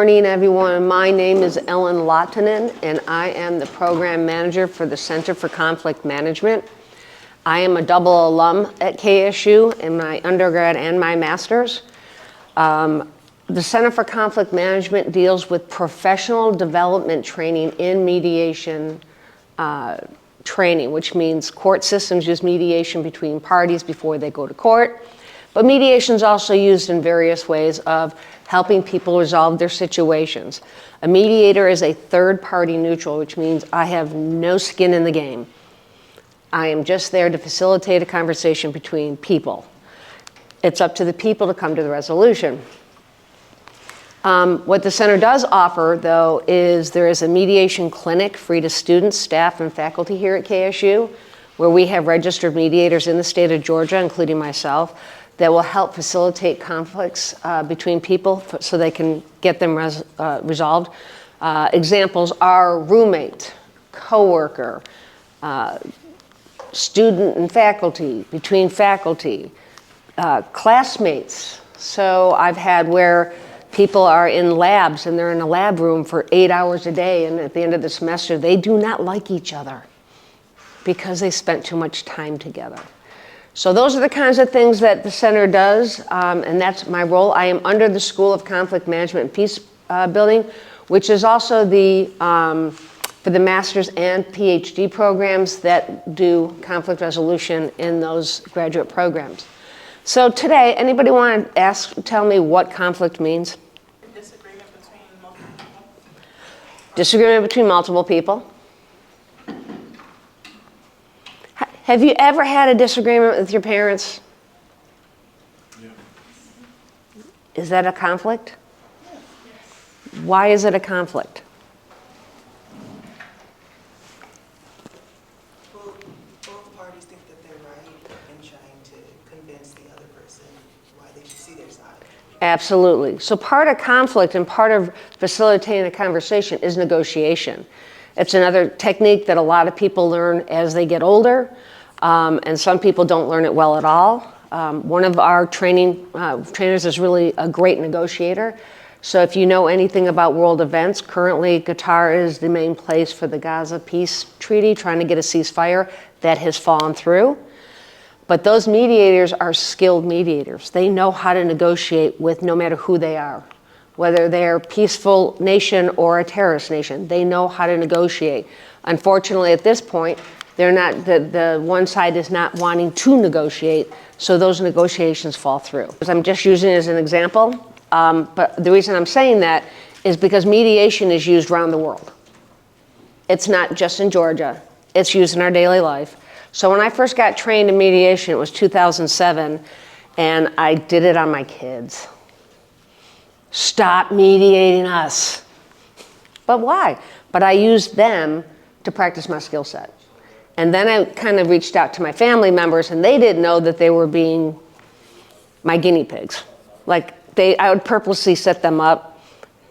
morning, everyone. My name is Ellen Lottinen, and I am the Program Manager for the Center for Conflict Management. I am a double alum at KSU in my undergrad and my master's. The Center for Conflict Management deals with professional development training in mediation training, which means court systems use mediation between parties before they go to court. But mediation is also used in various ways of helping people resolve their situations. A mediator is a third-party neutral, which means I have no skin in the game. I am just there to facilitate a conversation between people. It's up to the people to come to the resolution. What the center does offer, though, is there is a mediation clinic free to students, staff, and faculty here at KSU, where we have registered mediators in the state of Georgia, including myself, that will help facilitate conflicts between people so they can get them resolved. Examples are roommate, coworker, student and faculty, between faculty, classmates. So I've had where people are in labs and they're in a lab room for 8 hours a day, and at the end of the semester they do not like each other because they spent too much time together. So those are the kinds of things that the center does, and that's my role. I am under the School of Conflict Management and Peace Building, which is also the for the master's and PhD programs that do conflict resolution in those graduate programs. So today, anybody want to tell me what conflict means? Disagreement between multiple people. Disagreement between multiple people. Have you ever had a disagreement with your parents? Yeah. Is that a conflict? Why is it a conflict? Well, both parties think that they're right and trying to convince the other person why they should see their side. Absolutely. So part of conflict and part of facilitating a conversation is negotiation. It's another technique that a lot of people learn as they get older, and some people don't learn it well at all. One of our trainers is really a great negotiator. So if you know anything about world events, currently Qatar is the main place for the Gaza peace treaty, trying to get a ceasefire that has fallen through. But those mediators are skilled mediators. They know how to negotiate with no matter who they are. Whether they're a peaceful nation or a terrorist nation, they know how to negotiate. Unfortunately, at this point, they're not, the one side is not wanting to negotiate, so those negotiations fall through. I'm just using it as an example, but the reason I'm saying that is because mediation is used around the world. It's not just in Georgia, it's used in our daily life. So when I first got trained in mediation, it was 2007, and I did it on my kids. Stop mediating us. But why? But I used them to practice my skill set. And then I kind of reached out to my family members, and they didn't know that they were being my guinea pigs. Like I would purposely set them up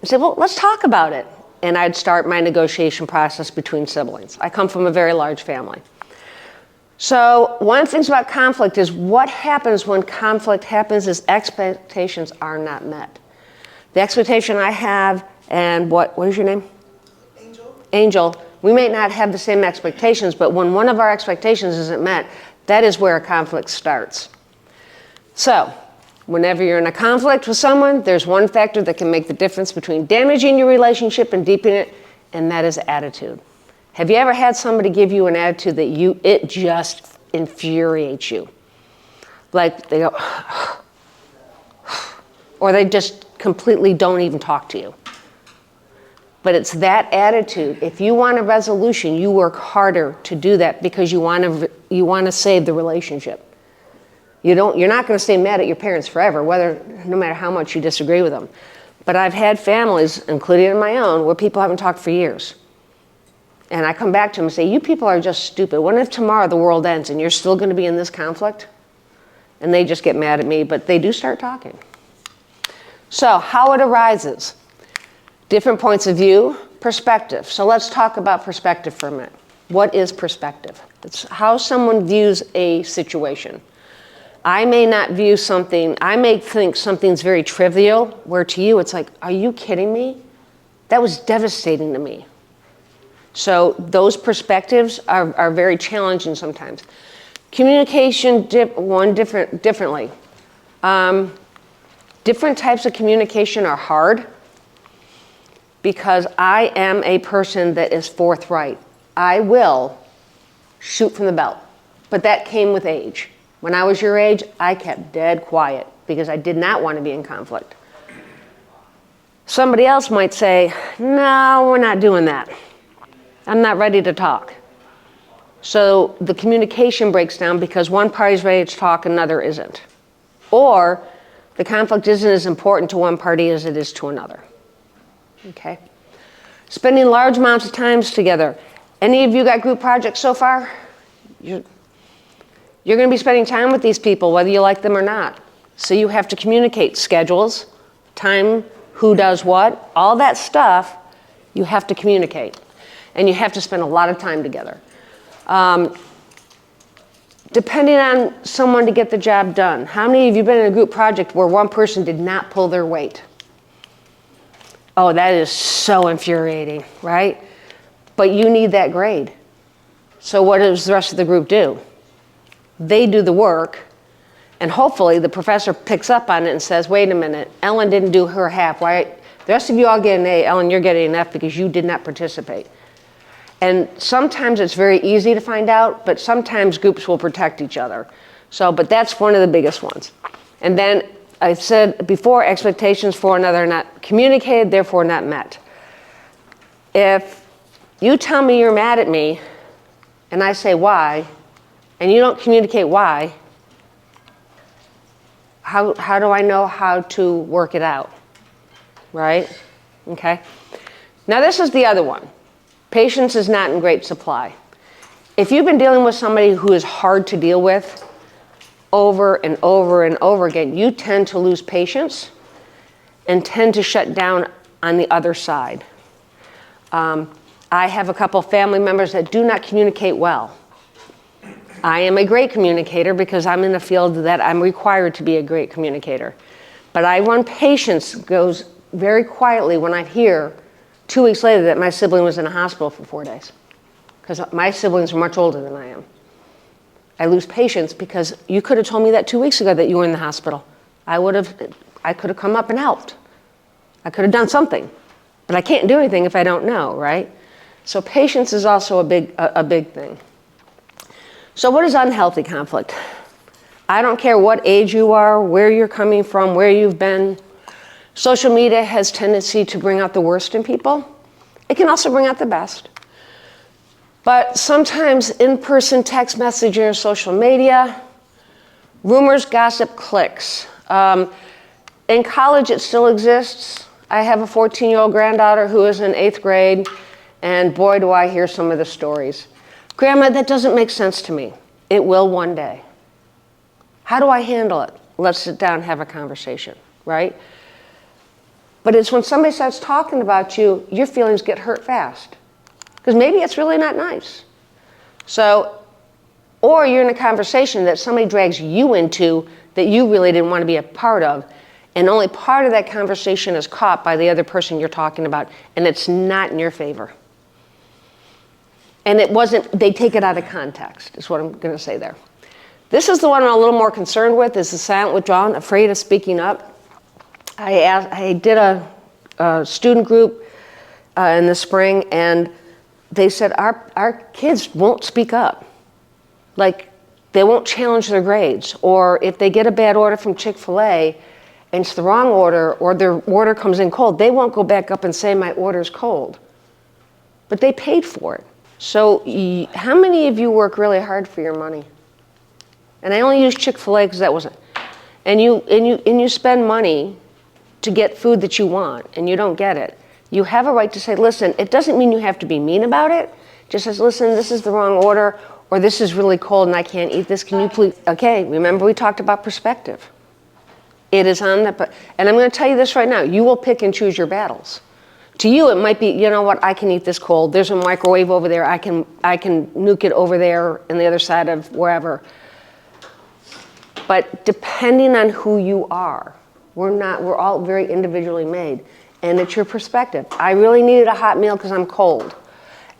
and say, well, let's talk about it. And I'd start my negotiation process between siblings. I come from a very large family. So one of the things about conflict is what happens when conflict happens is expectations are not met. The expectation I have, and what is your name? Angel. We may not have the same expectations, but when one of our expectations isn't met, that is where a conflict starts. So, whenever you're in a conflict with someone, there's one factor that can make the difference between damaging your relationship and deepening it, and that is attitude. Have you ever had somebody give you an attitude that it just infuriates you? Like they go, or they just completely don't even talk to you. But it's that attitude. If you want a resolution, you work harder to do that because you want to save the relationship. You're not going to stay mad at your parents forever, no matter how much you disagree with them. But I've had families, including in my own, where people haven't talked for years. And I come back to them and say, you people are just stupid. What if tomorrow the world ends and you're still going to be in this conflict? And they just get mad at me, but they do start talking. So how it arises. Different points of view, perspective. So let's talk about perspective for a minute. What is perspective? It's how someone views a situation. I may not view something, I may think something's very trivial, where to you it's like, are you kidding me? That was devastating to me. So those perspectives are very challenging sometimes. Communication differently. Different types of communication are hard because I am a person that is forthright. I will shoot from the belt, but that came with age. When I was your age, I kept dead quiet because I did not want to be in conflict. Somebody else might say, no, we're not doing that. I'm not ready to talk. So the communication breaks down because one party's ready to talk, another isn't. Or the conflict isn't as important to one party as it is to another. Okay? Spending large amounts of time together. Any of you got group projects so far? You're going to be spending time with these people, whether you like them or not. So you have to communicate schedules, time, who does what, all that stuff, you have to communicate. And you have to spend a lot of time together. Depending on someone to get the job done. How many of you have been in a group project where one person did not pull their weight? Oh, that is so infuriating, right? But you need that grade. So what does the rest of the group do? They do the work, and hopefully the professor picks up on it and says, wait a minute, Ellen didn't do her half. Why? The rest of you all get an A. Ellen, you're getting an F because you did not participate. And sometimes it's very easy to find out, but sometimes groups will protect each other. So, but that's one of the biggest ones. And then I said before, expectations for another are not communicated, therefore not met. If you tell me you're mad at me, and I say why, and you don't communicate why, how do I know how to work it out? Right? Okay. Now this is the other one. Patience is not in great supply. If you've been dealing with somebody who is hard to deal with over and over and over again, you tend to lose patience and tend to shut down on the other side. I have a couple family members that do not communicate well. I am a great communicator because I'm in a field that I'm required to be a great communicator. But I run patience goes very quietly when I hear 2 weeks later that my sibling was in a hospital for 4 days. Because my siblings are much older than I am. I lose patience because you could have told me that 2 weeks ago that you were in the hospital. I could have come up and helped. I could have done something. But I can't do anything if I don't know, right? So patience is also a big thing. So what is unhealthy conflict? I don't care what age you are, where you're coming from, where you've been. Social media has tendency to bring out the worst in people. It can also bring out the best. But sometimes in-person text messaging, social media, rumors, gossip, clicks. In college, it still exists. I have a 14-year-old granddaughter who is in 8th grade, and boy, do I hear some of the stories. Grandma, that doesn't make sense to me. It will one day. How do I handle it? Let's sit down and have a conversation, right? But it's when somebody starts talking about you, your feelings get hurt fast. Because maybe it's really not nice. So, or you're in a conversation that somebody drags you into that you really didn't want to be a part of, and only part of that conversation is caught by the other person you're talking about, and it's not in your favor. And it wasn't, they take it out of context, is what I'm going to say there. This is the one I'm a little more concerned with, is the silent withdrawal, afraid of speaking up. I did a student group in the spring, and they said our kids won't speak up. Like, they won't challenge their grades. Or if they get a bad order from Chick-fil-A, and it's the wrong order, or their order comes in cold, they won't go back up and say, my order's cold. But they paid for it. So how many of you work really hard for your money? And I only use Chick-fil-A because that wasn't. And you spend money to get food that you want, and you don't get it. You have a right to say, listen, it doesn't mean you have to be mean about it. Just says, listen, this is the wrong order, or this is really cold and I can't eat this. Can you please? Okay, remember we talked about perspective. It is on the, and I'm going to tell you this right now. You will pick and choose your battles. To you, it might be, you know what, I can eat this cold. There's a microwave over there. I can nuke it over there on the other side of wherever. But depending on who you are, we're all very individually made. And it's your perspective. I really needed a hot meal because I'm cold.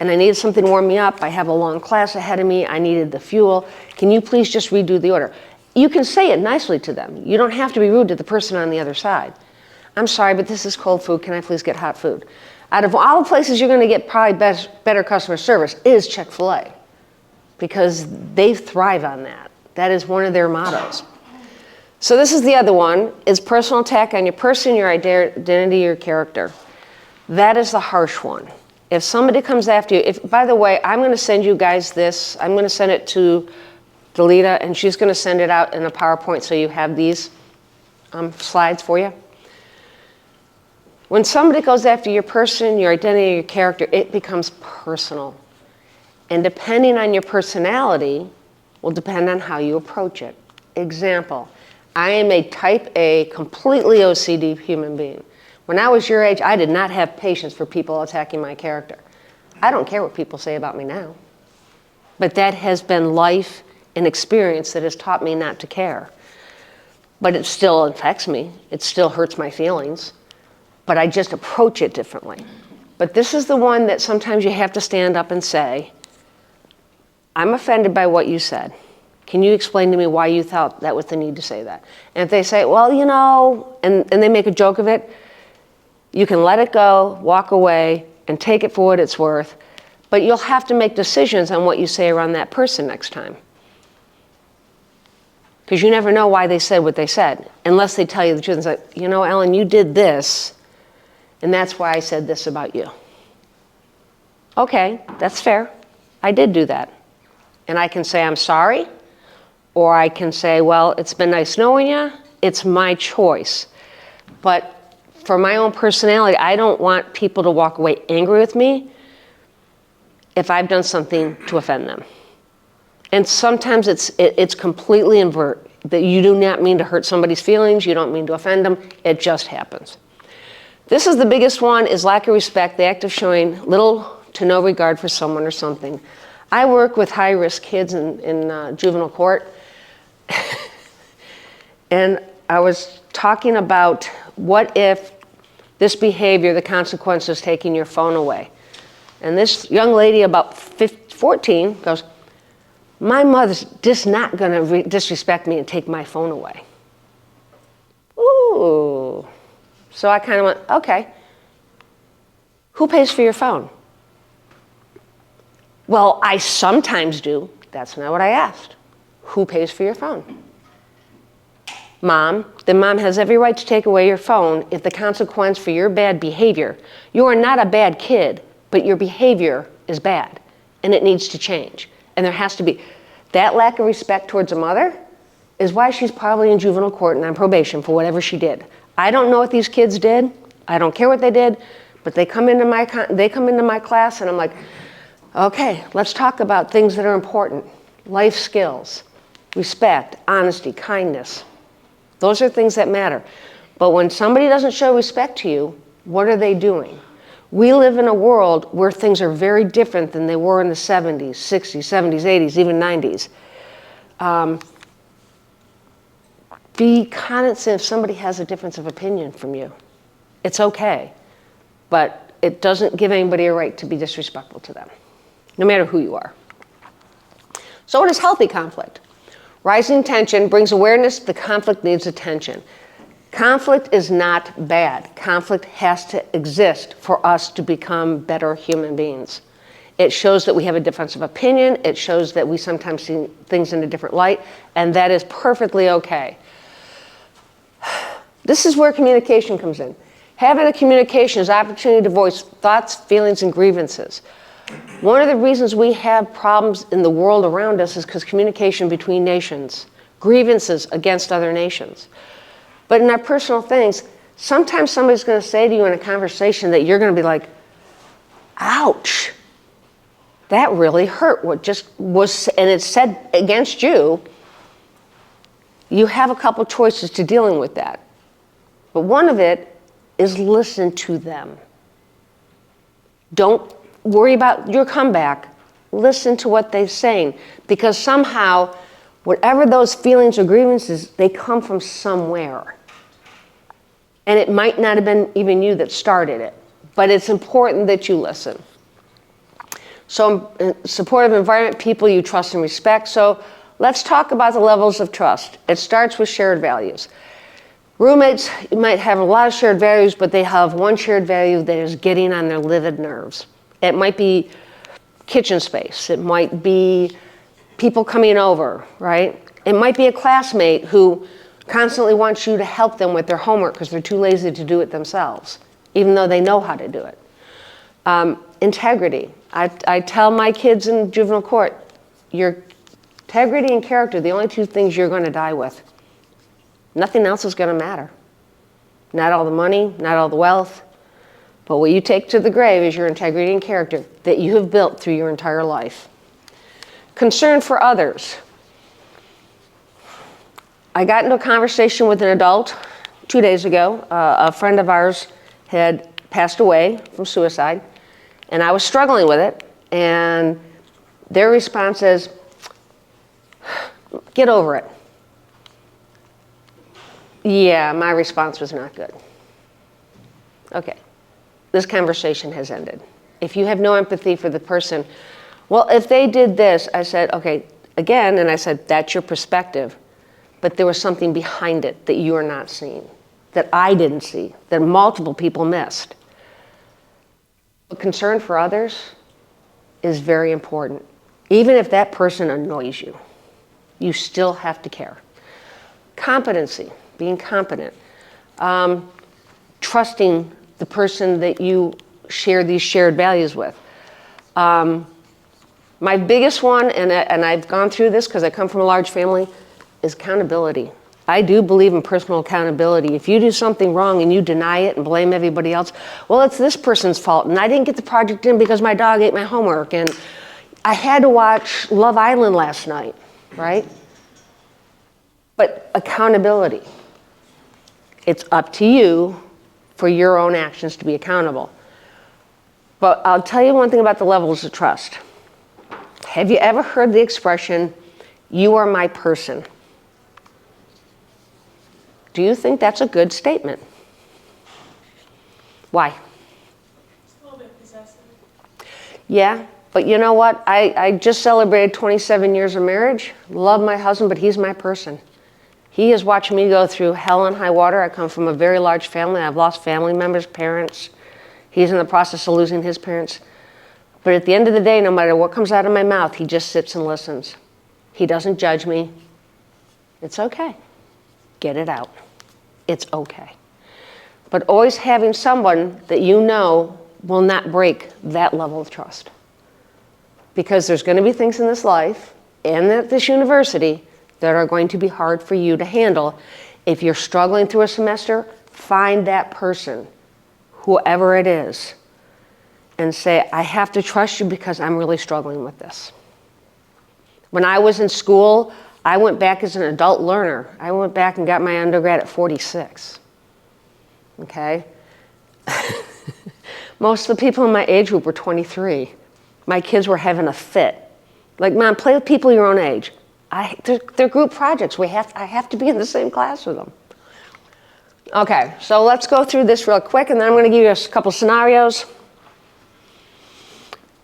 And I needed something to warm me up. I have a long class ahead of me. I needed the fuel. Can you please just redo the order? You can say it nicely to them. You don't have to be rude to the person on the other side. I'm sorry, but this is cold food. Can I please get hot food? Out of all the places you're going to get probably better customer service is Chick-fil-A, because they thrive on that. That is one of their mottos. So this is the other one, is personal attack on your person, your identity, your character. That is the harsh one. If somebody comes after you, by the way, I'm going to send you guys this. I'm going to send it to Delita, and she's going to send it out in a PowerPoint so you have these slides for you. When somebody goes after your person, your identity, your character, it becomes personal. And depending on your personality will depend on how you approach it. Example, I am a type A, completely OCD human being. When I was your age, I did not have patience for people attacking my character. I don't care what people say about me now. But that has been life and experience that has taught me not to care. But it still affects me. It still hurts my feelings. But I just approach it differently. But this is the one that sometimes you have to stand up and say, I'm offended by what you said. Can you explain to me why you thought that was the need to say that? And if they say, well, you know, and they make a joke of it, you can let it go, walk away, and take it for what it's worth. But you'll have to make decisions on what you say around that person next time. Because you never know why they said what they said, unless they tell you the truth and say, you know, Ellen, you did this, and that's why I said this about you. Okay, that's fair. I did do that. And I can say I'm sorry, or I can say, well, it's been nice knowing you. It's my choice. But for my own personality, I don't want people to walk away angry with me if I've done something to offend them. And sometimes it's completely invert, that you do not mean to hurt somebody's feelings, you don't mean to offend them, it just happens. This is the biggest one, is lack of respect, the act of showing little to no regard for someone or something. I work with high-risk kids in juvenile court, and I was talking about what if this behavior, the consequence is taking your phone away. And this young lady, about 14, goes, my mother's just not going to disrespect me and take my phone away. Ooh. So I kind of went, okay. Who pays for your phone? Well, I sometimes do. That's not what I asked. Who pays for your phone? Mom. Then mom has every right to take away your phone if the consequence for your bad behavior, you are not a bad kid, but your behavior is bad and it needs to change. And there has to be, that lack of respect towards a mother is why she's probably in juvenile court and on probation for whatever she did. I don't know what these kids did. I don't care what they did, but they come into my class and I'm like, okay, let's talk about things that are important. Life skills, respect, honesty, kindness. Those are things that matter. But when somebody doesn't show respect to you, what are they doing? We live in a world where things are very different than they were in the 70s, 60s, 70s, 80s, even 90s. Be cognizant if somebody has a difference of opinion from you. It's okay, but it doesn't give anybody a right to be disrespectful to them, no matter who you are. So what is healthy conflict? Rising tension brings awareness the conflict needs attention. Conflict is not bad. Conflict has to exist for us to become better human beings. It shows that we have a difference of opinion. It shows that we sometimes see things in a different light, and that is perfectly okay. This is where communication comes in. Having a communication is opportunity to voice thoughts, feelings, and grievances. One of the reasons we have problems in the world around us is because communication between nations, grievances against other nations. But in our personal things, sometimes somebody's going to say to you in a conversation that you're going to be like, ouch, that really hurt what just was, and it's said against you. You have a couple choices to dealing with that. But one of it is listen to them. Don't worry about your comeback. Listen to what they're saying, because somehow Whatever those feelings or grievances, they come from somewhere. And it might not have been even you that started it, but it's important that you listen. So, supportive environment, people you trust and respect. So let's talk about the levels of trust. It starts with shared values. Roommates, you might have a lot of shared values, but they have one shared value that is getting on their livid nerves. It might be kitchen space. It might be people coming over, right? It might be a classmate who constantly wants you to help them with their homework because they're too lazy to do it themselves, even though they know how to do it. Integrity. I tell my kids in juvenile court, your integrity and character, the only two things you're going to die with. Nothing else is going to matter. Not all the money, not all the wealth, but what you take to the grave is your integrity and character that you have built through your entire life. Concern for others. I got into a conversation with an adult 2 days ago. A friend of ours had passed away from suicide, and I was struggling with it, and their response is, get over it. Yeah, my response was not good. Okay, this conversation has ended. If you have no empathy for the person, well, if they did this, I said, okay, again, and I said, that's your perspective, but there was something behind it that you are not seeing, that I didn't see, that multiple people missed. But concern for others is very important. Even if that person annoys you, you still have to care. Competency, being competent. Trusting the person that you share these shared values with. My biggest one, and I've gone through this because I come from a large family, is accountability. I do believe in personal accountability. If you do something wrong and you deny it and blame everybody else, well, it's this person's fault, and I didn't get the project in because my dog ate my homework, and I had to watch Love Island last night, right? But accountability. It's up to you for your own actions to be accountable. But I'll tell you one thing about the levels of trust. Have you ever heard the expression, you are my person? Do you think that's a good statement? Why? It's a little bit possessive. Yeah, but you know what? I just celebrated 27 years of marriage. Love my husband, but he's my person. He has watched me go through hell and high water. I come from a very large family. I've lost family members, parents. He's in the process of losing his parents. But at the end of the day, no matter what comes out of my mouth, he just sits and listens. He doesn't judge me. It's okay. Get it out. It's okay. But always having someone that you know will not break that level of trust. Because there's going to be things in this life and at this university that are going to be hard for you to handle. If you're struggling through a semester, find that person, whoever it is, and say, I have to trust you because I'm really struggling with this. When I was in school, I went back as an adult learner. I went back and got my undergrad at 46. Okay? Most of the people in my age group were 23. My kids were having a fit. Like, Mom, play with people your own age. They're group projects. I have to be in the same class with them. Okay, so let's go through this real quick, and then I'm going to give you a couple scenarios.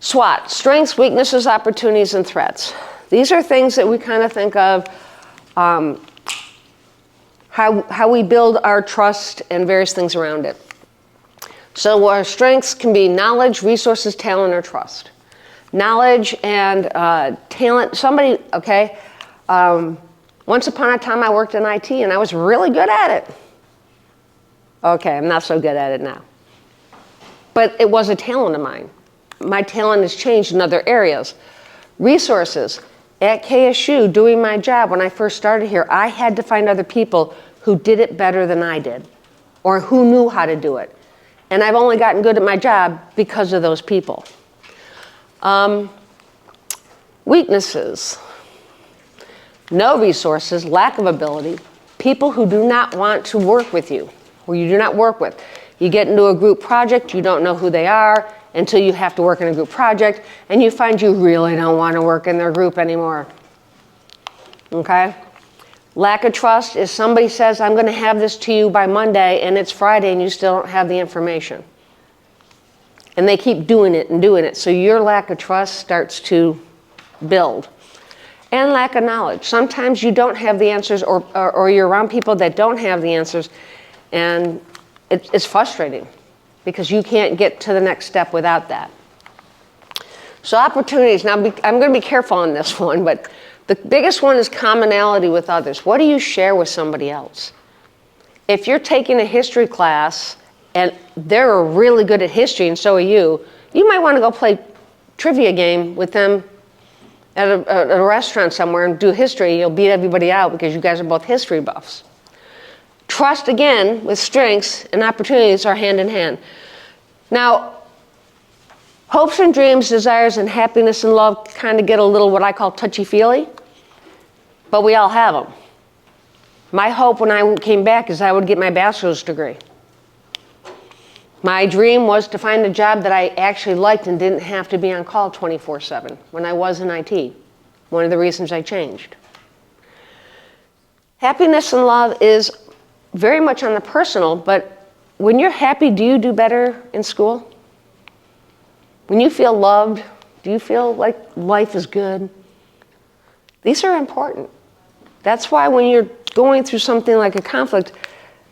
SWOT, strengths, weaknesses, opportunities, and threats. These are things that we kind of think of how we build our trust and various things around it. So our strengths can be knowledge, resources, talent, or trust. Knowledge and talent. Somebody, okay, once upon a time I worked in IT and I was really good at it. Okay, I'm not so good at it now. But it was a talent of mine. My talent has changed in other areas. Resources. At KSU, doing my job, when I first started here, I had to find other people who did it better than I did, or who knew how to do it. And I've only gotten good at my job because of those people. Weaknesses. No resources, lack of ability, people who do not want to work with you, or you do not work with. You get into a group project, you don't know who they are until you have to work in a group project, and you find you really don't want to work in their group anymore. okay? Lack of trust is somebody says, I'm going to have this to you by Monday, and it's Friday, and you still don't have the information. And they keep doing it and doing it. So your lack of trust starts to build. And lack of knowledge. Sometimes you don't have the answers, or you're around people that don't have the answers, and it's frustrating because you can't get to the next step without that. So opportunities. Now, I'm going to be careful on this one, but the biggest one is commonality with others. What do you share with somebody else? If you're taking a history class and they're really good at history and so are you, you might want to go play trivia game with them at a restaurant somewhere and do history. You'll beat everybody out because you guys are both history buffs. Trust, again, with strengths and opportunities are hand in hand. Now, hopes and dreams, desires, and happiness and love kind of get a little what I call touchy-feely, but we all have them. My hope when I came back is I would get my bachelor's degree. My dream was to find a job that I actually liked and didn't have to be on call 24/7 when I was in IT. One of the reasons I changed. Happiness and love is very much on the personal, but when you're happy, do you do better in school? When you feel loved, do you feel like life is good? These are important. That's why when you're going through something like a conflict,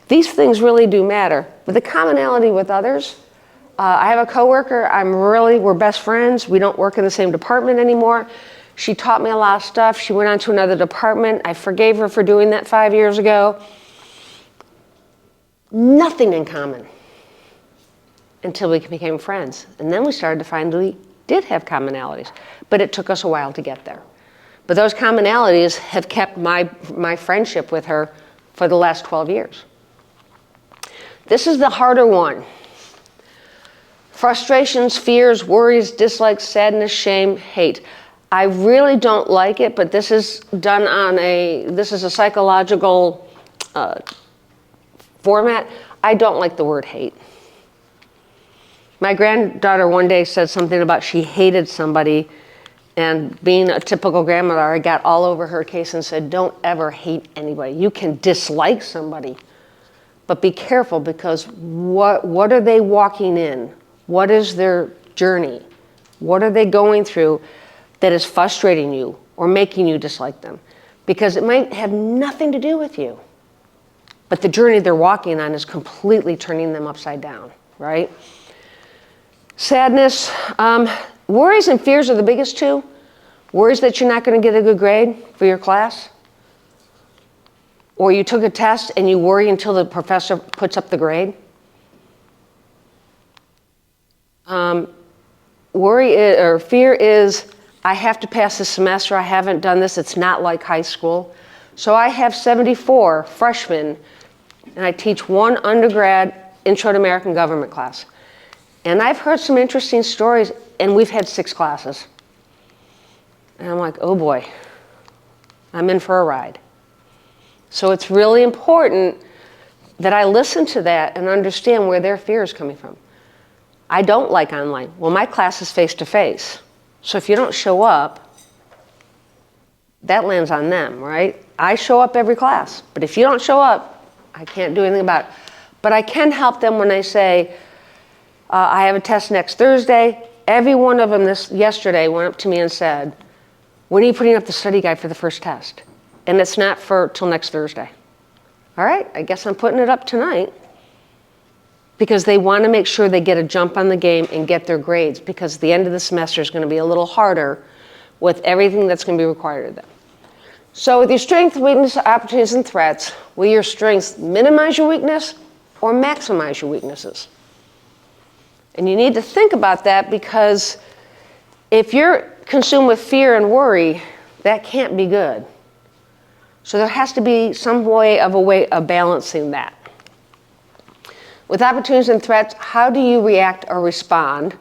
these things really do matter. But the commonality with others, I have a coworker, we're best friends. We don't work in the same department anymore. She taught me a lot of stuff. She went on to another department. I forgave her for doing that 5 years ago. Nothing in common until we became friends. And then we started to find we did have commonalities, but it took us a while to get there. But those commonalities have kept my friendship with her for the last 12 years. This is the harder one. Frustrations, fears, worries, dislikes, sadness, shame, hate. I really don't like it, but this is done this is a psychological format. I don't like the word hate. My granddaughter one day said something about she hated somebody, and being a typical grandmother, I got all over her case and said, don't ever hate anybody. You can dislike somebody, but be careful because what are they walking in? What is their journey? What are they going through that is frustrating you or making you dislike them? Because it might have nothing to do with you, but the journey they're walking on is completely turning them upside down, right? Sadness, worries and fears are the biggest two. Worries that you're not going to get a good grade for your class. Or you took a test and you worry until the professor puts up the grade. Fear is, I have to pass this semester, I haven't done this, it's not like high school. So I have 74 freshmen, and I teach one undergrad Intro to American Government class. And I've heard some interesting stories, and we've had 6 classes. And I'm like, oh boy, I'm in for a ride. So it's really important that I listen to that and understand where their fear is coming from. I don't like online. Well, my class is face-to-face. So if you don't show up, that lands on them, right? I show up every class, but if you don't show up, I can't do anything about it. But I can help them when they say, I have a test next Thursday. Every one of them yesterday went up to me and said, when are you putting up the study guide for the first test? And it's not till next Thursday. All right, I guess I'm putting it up tonight. Because they want to make sure they get a jump on the game and get their grades, because the end of the semester is going to be a little harder with everything that's going to be required of them. So with your strengths, weaknesses, opportunities, and threats, will your strengths minimize your weakness or maximize your weaknesses? And you need to think about that, because if you're consumed with fear and worry, that can't be good. So there has to be some way of balancing that. With opportunities and threats, how do you react or respond?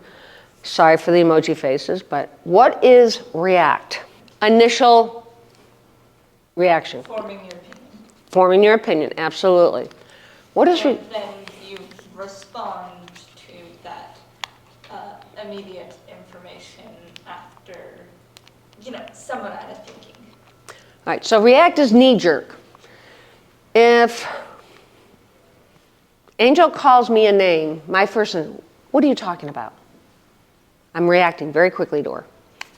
Sorry for the emoji faces, but what is react? Initial reaction. Forming your opinion. Forming your opinion, absolutely. What is And then you respond to that immediate information after, someone out of thinking. All right, so react is knee-jerk. If Angel calls me a name, my first thing, what are you talking about? I'm reacting very quickly to her.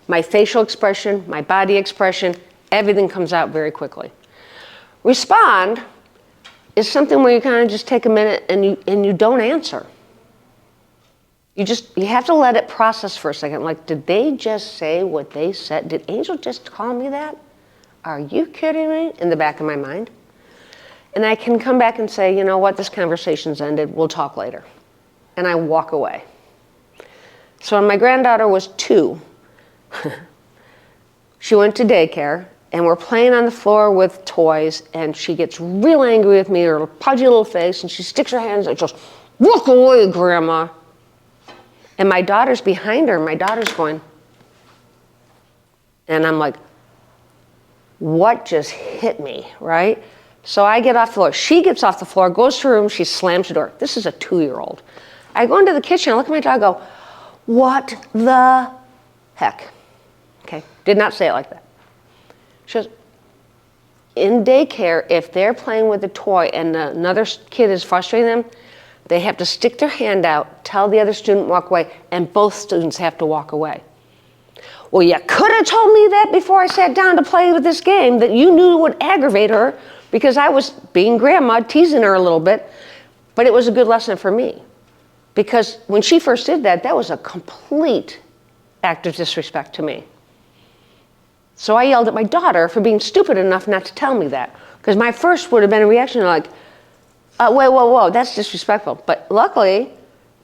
My facial expression, my body expression, everything comes out very quickly. Respond is something where you kind of just take a minute and you don't answer. You have to let it process for a second. Like, did they just say what they said? Did Angel just call me that? Are you kidding me? In the back of my mind. And I can come back and say, you know what, this conversation's ended. We'll talk later. And I walk away. So when my granddaughter was 2, she went to daycare, and we're playing on the floor with toys, and she gets real angry with me, her pudgy little face, and she sticks her hands and goes, "Walk away, Grandma." And my daughter's behind her, and my daughter's going, and I'm like, what just hit me, right? So I get off the floor. She gets off the floor, goes to her room, she slams the door. This is a 2-year-old. I go into the kitchen, I look at my dog, go, what the heck? Okay, did not say it like that. She goes, in daycare, if they're playing with a toy and another kid is frustrating them, they have to stick their hand out, tell the other student walk away, and both students have to walk away. Well, you could have told me that before I sat down to play with this game, that you knew would aggravate her, because I was being grandma, teasing her a little bit, but it was a good lesson for me. Because when she first did that, that was a complete act of disrespect to me. So I yelled at my daughter for being stupid enough not to tell me that. Because my first would have been a reaction like, wait, whoa, that's disrespectful. But luckily,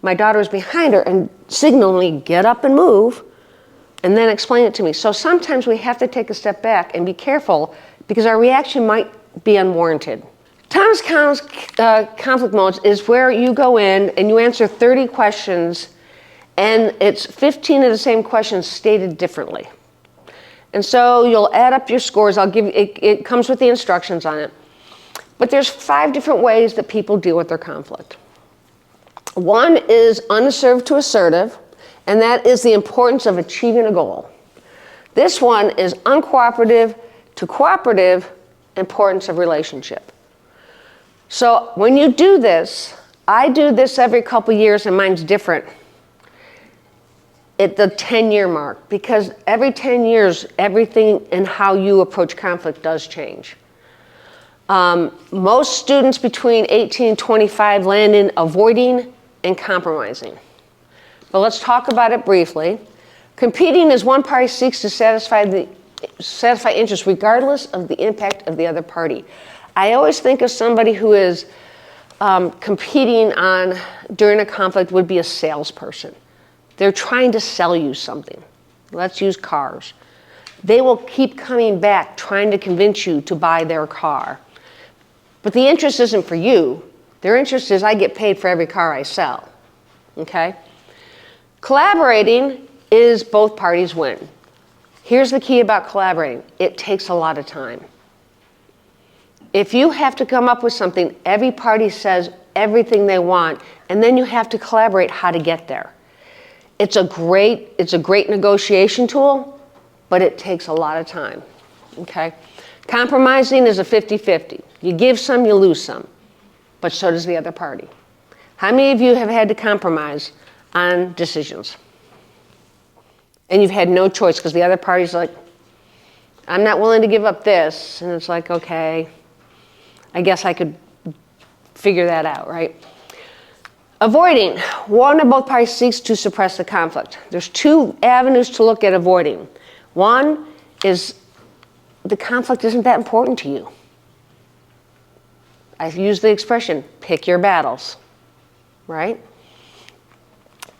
my daughter was behind her and signaling me, get up and move, and then explain it to me. So sometimes we have to take a step back and be careful, because our reaction might be unwarranted. Thomas Connell's conflict modes is where you go in and you answer 30 questions, and it's 15 of the same questions stated differently. And so you'll add up your scores. I'll give you, it comes with the instructions on it. But there's 5 different ways that people deal with their conflict. One is unassertive to assertive, and that is the importance of achieving a goal. This one is uncooperative to cooperative, importance of relationship. So when you do this, I do this every couple years, and mine's different at the 10-year mark, because every 10 years, everything in how you approach conflict does change. Most students between 18 and 25 land in avoiding and compromising. But let's talk about it briefly. Competing is one party seeks to satisfy interests regardless of the impact of the other party. I always think of somebody who is competing during a conflict would be a salesperson. They're trying to sell you something. Let's use cars. They will keep coming back trying to convince you to buy their car. But the interest isn't for you. Their interest is I get paid for every car I sell. Okay? Collaborating is both parties win. Here's the key about collaborating. It takes a lot of time. If you have to come up with something, every party says everything they want, and then you have to collaborate how to get there. It's a great negotiation tool, but it takes a lot of time. Okay? Compromising is a 50-50. You give some, you lose some, but so does the other party. How many of you have had to compromise on decisions? And you've had no choice because the other party's like, I'm not willing to give up this. And it's like, okay, I guess I could figure that out, right? Avoiding. One or both parties seeks to suppress the conflict. There's 2 avenues to look at avoiding. One is the conflict isn't that important to you. I use the expression, pick your battles, right?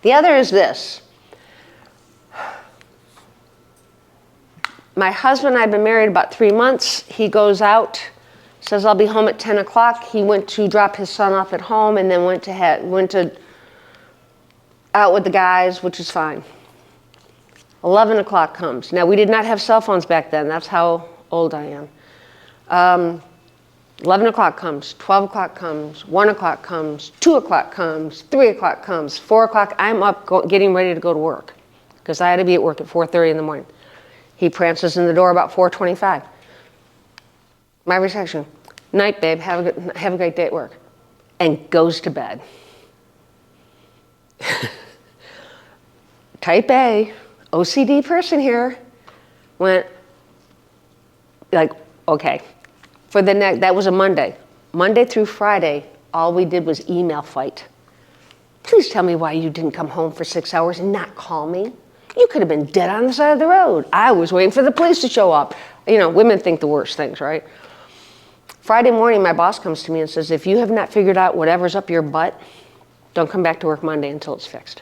The other is this. My husband and I have been married about 3 months. He goes out, says I'll be home at 10 o'clock. He went to drop his son off at home and then went to out with the guys, which is fine. 11 o'clock comes. Now, we did not have cell phones back then. That's how old I am. 11 o'clock comes, 12 o'clock comes, 1 o'clock comes, 2 o'clock comes, 3 o'clock comes, 4 o'clock. I'm up getting ready to go to work because I had to be at work at 4:30 in the morning. He prances in the door about 4:25. My reaction, night, babe, have a great day at work. And goes to bed. Type A, OCD person here, went like, okay. For the next, that was a Monday. Monday through Friday, all we did was email fight. Please tell me why you didn't come home for 6 hours and not call me. You could have been dead on the side of the road. I was waiting for the police to show up. You know, women think the worst things, right? Friday morning, my boss comes to me and says, if you have not figured out whatever's up your butt, don't come back to work Monday until it's fixed.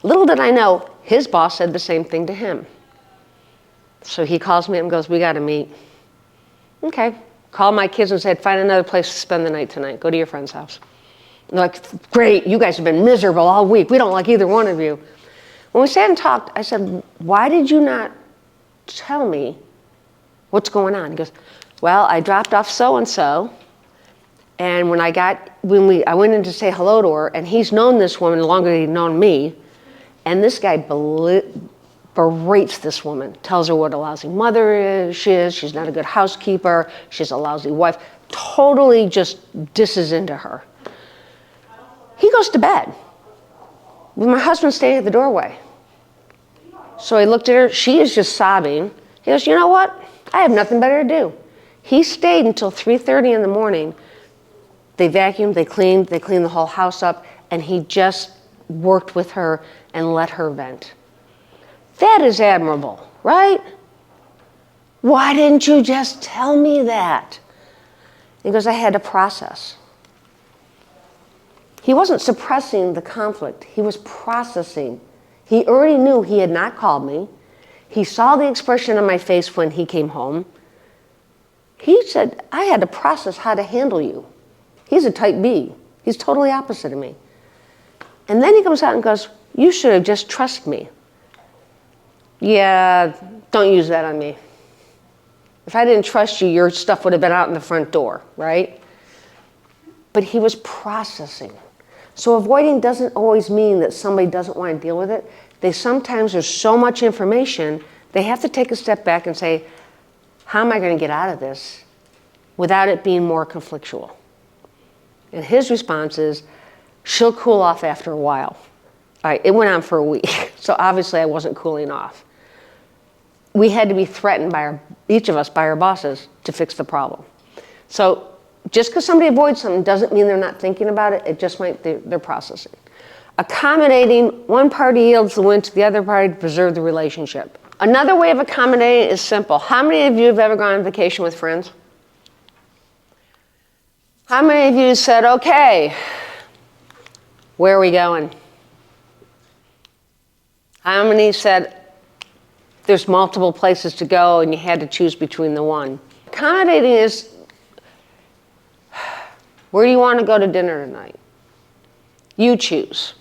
Little did I know, his boss said the same thing to him. So he calls me and goes, we got to meet. Okay. Called my kids and said, find another place to spend the night tonight. Go to your friend's house. They're like, great, you guys have been miserable all week. We don't like either one of you. When we sat and talked, I said, why did you not tell me what's going on? He goes, well, I dropped off so-and-so, and when I went in to say hello to her, and he's known this woman longer than he'd known me, and this guy berates this woman, tells her what a lousy mother she is, she's not a good housekeeper, she's a lousy wife, totally just disses into her. He goes to bed with my husband staying at the doorway. So I looked at her, she is just sobbing. He goes, you know what? I have nothing better to do. He stayed until 3:30 in the morning. They vacuumed, they cleaned the whole house up, and he just worked with her and let her vent. That is admirable, right? Why didn't you just tell me that? He goes, I had to process. He wasn't suppressing the conflict. He was processing. He already knew he had not called me. He saw the expression on my face when he came home. He said, I had to process how to handle you. He's a type B. He's totally opposite of me. And then he comes out and goes, you should have just trusted me. Yeah, don't use that on me. If I didn't trust you, your stuff would have been out in the front door, right? But he was processing. So avoiding doesn't always mean that somebody doesn't want to deal with it. Sometimes there's so much information, they have to take a step back and say, how am I going to get out of this without it being more conflictual? And his response is, she'll cool off after a while. All right, it went on for a week, so obviously I wasn't cooling off. We had to be threatened by each of us by our bosses to fix the problem. So just because somebody avoids something doesn't mean they're not thinking about it. It just might they're processing. Accommodating, one party yields the win to the other party to preserve the relationship. Another way of accommodating is simple. How many of you have ever gone on vacation with friends? How many of you said, okay, where are we going? How many said, there's multiple places to go and you had to choose between the one? Accommodating is, where do you want to go to dinner tonight? You choose.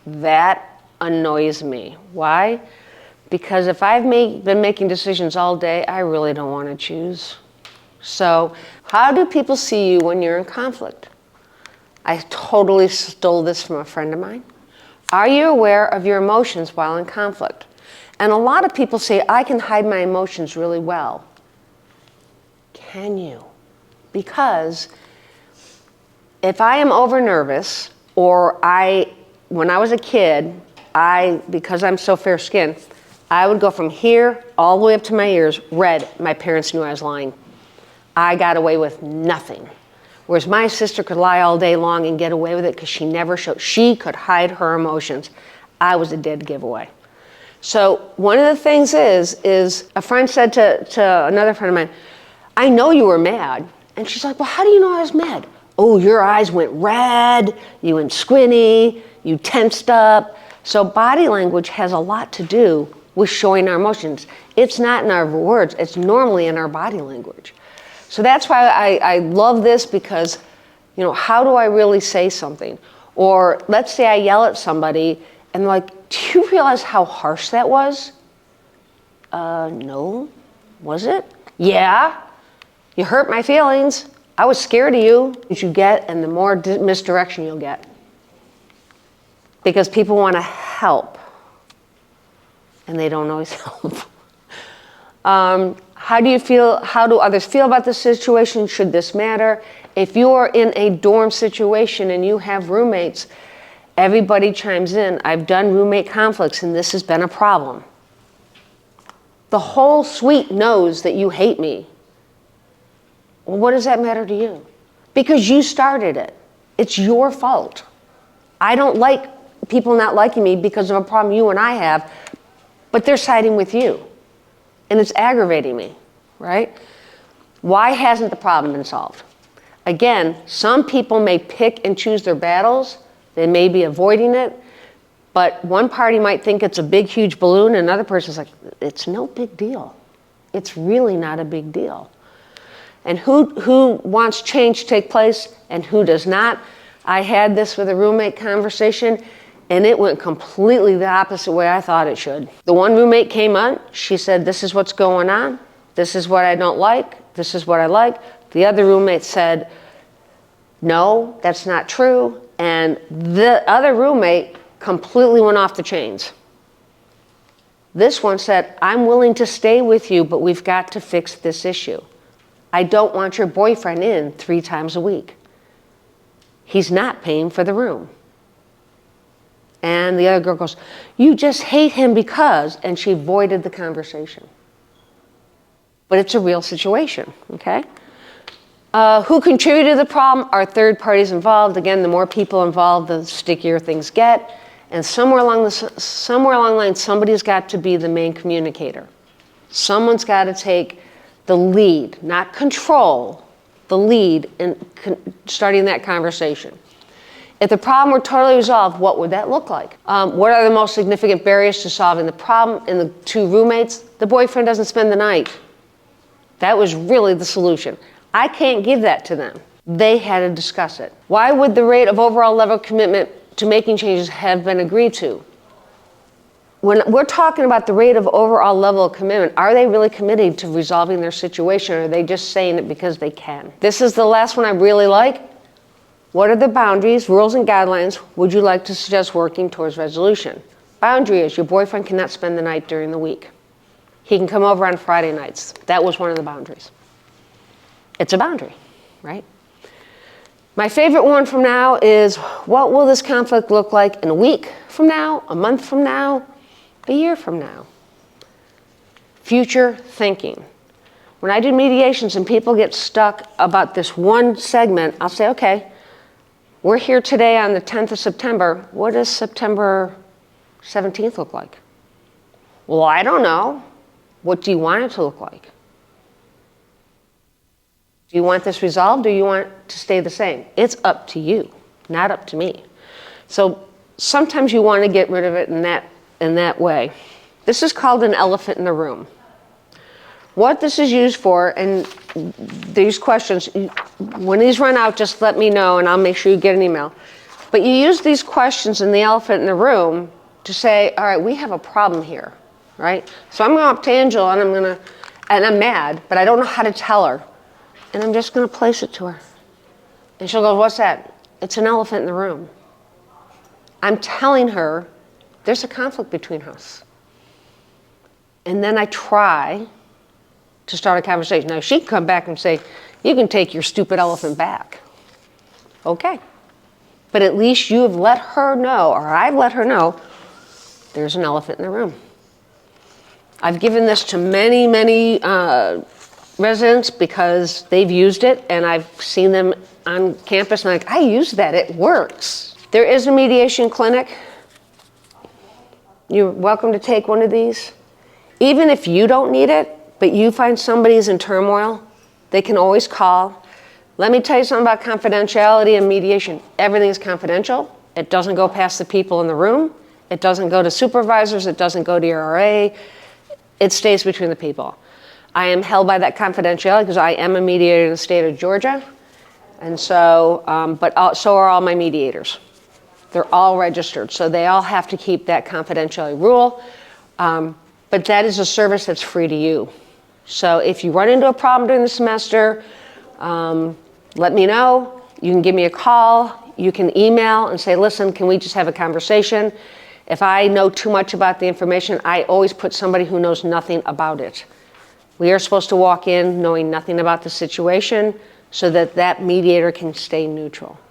That annoys me. Why? Because if I've been making decisions all day, I really don't want to choose. So how do people see you when you're in conflict? I totally stole this from a friend of mine. Are you aware of your emotions while in conflict? And a lot of people say, I can hide my emotions really well. Can you? Because if I am over nervous, or when I was a kid, because I'm so fair skinned, I would go from here all the way up to my ears, red. My parents knew I was lying. I got away with nothing. Whereas my sister could lie all day long and get away with it because she could hide her emotions. I was a dead giveaway. So one of the things is a friend said to another friend of mine, I know you were mad. And she's like, well, how do you know I was mad? Oh, your eyes went red, you went squinty, you tensed up. So body language has a lot to do with showing our emotions. It's not in our words, it's normally in our body language. So that's why I love this, because, how do I really say something? Or let's say I yell at somebody and they're like, do you realize how harsh that was? No. Was it? Yeah. You hurt my feelings. I was scared of you. As you get, and the more misdirection you'll get. Because people want to help, and they don't always help. How do you feel? How do others feel about this situation? Should this matter? If you are in a dorm situation and you have roommates, everybody chimes in. I've done roommate conflicts and this has been a problem. The whole suite knows that you hate me. Well, what does that matter to you? Because you started it. It's your fault. I don't like people not liking me because of a problem you and I have, but they're siding with you. And it's aggravating me, right? Why hasn't the problem been solved? Again, some people may pick and choose their battles. They may be avoiding it. But one party might think it's a big, huge balloon, and another person's like, it's no big deal. It's really not a big deal. And who wants change to take place and who does not? I had this with a roommate conversation, and it went completely the opposite way I thought it should. The one roommate came on. She said, this is what's going on. This is what I don't like. This is what I like. The other roommate said, no, that's not true. And the other roommate completely went off the chains. This one said, I'm willing to stay with you, but we've got to fix this issue. I don't want your boyfriend in 3 times a week. He's not paying for the room. And the other girl goes, you just hate him because, and she avoided the conversation. But it's a real situation, okay? Who contributed to the problem? Are third parties involved? Again, the more people involved, the stickier things get. And somewhere along the line, somebody's got to be the main communicator. Someone's got to take the lead, not control, the lead in starting that conversation. If the problem were totally resolved, what would that look like? What are the most significant barriers to solving the problem in the 2 roommates? The boyfriend doesn't spend the night. That was really the solution. I can't give that to them. They had to discuss it. Why would the rate of overall level of commitment to making changes have been agreed to? When we're talking about the rate of overall level of commitment, are they really committed to resolving their situation, or are they just saying it because they can? This is the last one I really like. What are the boundaries, rules, and guidelines would you like to suggest working towards resolution? Boundary is your boyfriend cannot spend the night during the week. He can come over on Friday nights. That was one of the boundaries. It's a boundary, right? My favorite one from now is, what will this conflict look like in a week from now, a month from now, a year from now? Future thinking. When I do mediations and people get stuck about this one segment, I'll say, okay, we're here today on the 10th of September. What does September 17th look like? Well, I don't know. What do you want it to look like? Do you want this resolved, or do you want it to stay the same? It's up to you, not up to me. So sometimes you want to get rid of it in that way. This is called an elephant in the room. What this is used for, and these questions, when these run out, just let me know and I'll make sure you get an email. But you use these questions in the elephant in the room to say, all right, we have a problem here, right? So I'm going up to Angela and I'm mad, but I don't know how to tell her. And I'm just going to place it to her. And she'll go, what's that? It's an elephant in the room. I'm telling her there's a conflict between us. And then I try to start a conversation. Now, she can come back and say, you can take your stupid elephant back. Okay. But at least you have let her know, or I've let her know, there's an elephant in the room. I've given this to many, many residents because they've used it, and I've seen them on campus, and I'm like, I use that, it works. There is a mediation clinic. You're welcome to take one of these. Even if you don't need it, but you find somebody's in turmoil, they can always call. Let me tell you something about confidentiality and mediation. Everything is confidential. It doesn't go past the people in the room. It doesn't go to supervisors. It doesn't go to your RA. It stays between the people. I am held by that confidentiality because I am a mediator in the state of Georgia. And so, so are all my mediators. They're all registered. So they all have to keep that confidentiality rule. But that is a service that's free to you. So if you run into a problem during the semester, let me know. You can give me a call. You can email and say, listen, can we just have a conversation? If I know too much about the information, I always put somebody who knows nothing about it. We are supposed to walk in knowing nothing about the situation so that that mediator can stay neutral.